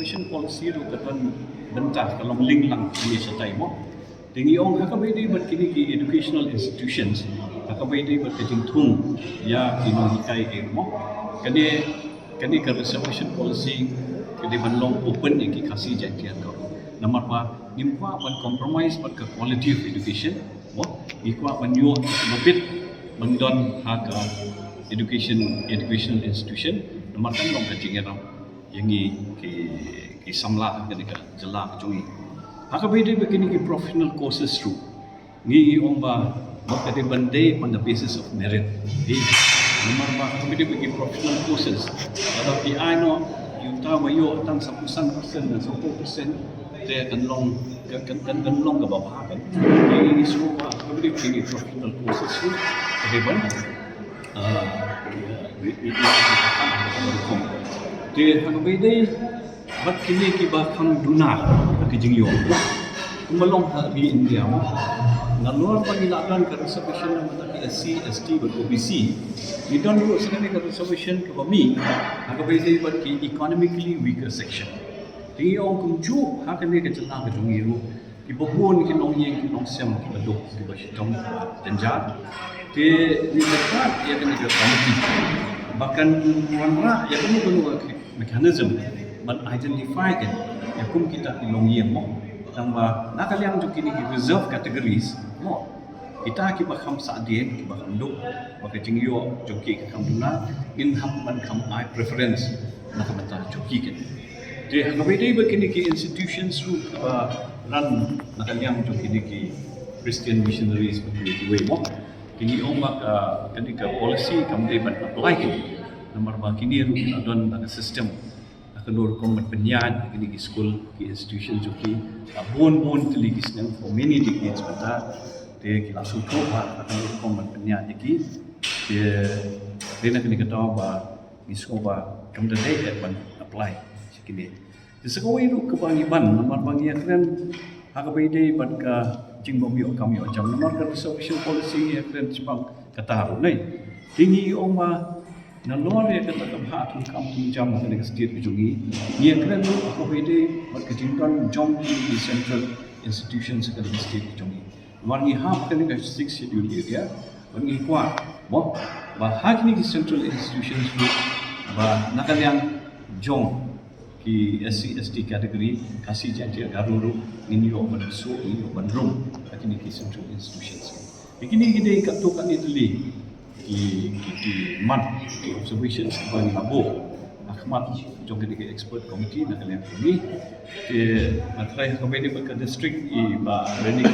reservation policy ru kan bentah kalau link lang ini satai mo tingi ong hakabai dei berkini ki educational institutions hakabai dei berketing thung ya kino hikai mo kani ka reservation policy kini banlong open ki kasi jatian ko nomor pa nimpa ban compromise ban ka quality of education mo ikwa ban yo mabit mangdon haka educational institution nomor kan long ka jingeram yangi ki samla kani ka jala chungi hakabai dei begini ki professional courses through ngi omba makade bandai on the basis of merit nomor ba hakabai dei begini professional courses atau pi ano yuta wayo tang 10% dan 10% dia kan long ke bawah kan ini semua hakabai dei begini professional courses through kedepan dia hakabai dei bat kini ki ba kham duna ki jingyo kumalong ha bi India mo nalor pa nilakan ka reservation ng mga SC ST bat OBC ni don ro sa ka reservation ka ba mi hakabai dei bat ki economically weaker section ti ong kum chu ha ka ni ka chana ka jungi ro ki bobon ki long yeng ki long sem ki badok ki ba shitong janja te ni dekat ya kan ni committee bahkan wanra ya kan ni mechanism man identify kan ya kum kita ilong yeng mo tamba nakaliang jo kini ki reserve categories mo kita ki ba kham sa dien ki ba kham do ba ka jingyo jo ki kham duna in ham man kham I preference na ka mata jo ki kan de hakabai dei ba kini ki institutions ru run nakaliang jo kini ki Christian missionaries ba ki way mo kini omak kini ka policy kam dei ban apply ki nomor ba kini ru adon na system akan komat penyan kini ki school ki institution joki bon teligis nang for many decades bata te ki langsung coba akan komat penyan ki dia nak kini kata ba iskoba kam da dai ban apply sikini disekoi ru ke bangiban nomor bangi akran hakabai dei ban ka jingbun yo kam yo jam nomor ka reservation policy akran cipang kata ru nai tinggi oma na luar ya kata Bhah Thungkam jam nak state bijungi ia keren lu aku bede berkejimpan jom di central institutions ke state bijungi warni hab kan ke 6 schedule area warni kuat mo bahag ni central institutions lu bah nakal yang jom ki SC ST category kasih janji garuru ini yo bansu ini yo bandrum kini ki central institutions begini kita katuk kan itu li ki man ki observations bagi abo akhmat jong ke expert committee nak kalian kami ke matrai kami di ke district i ba training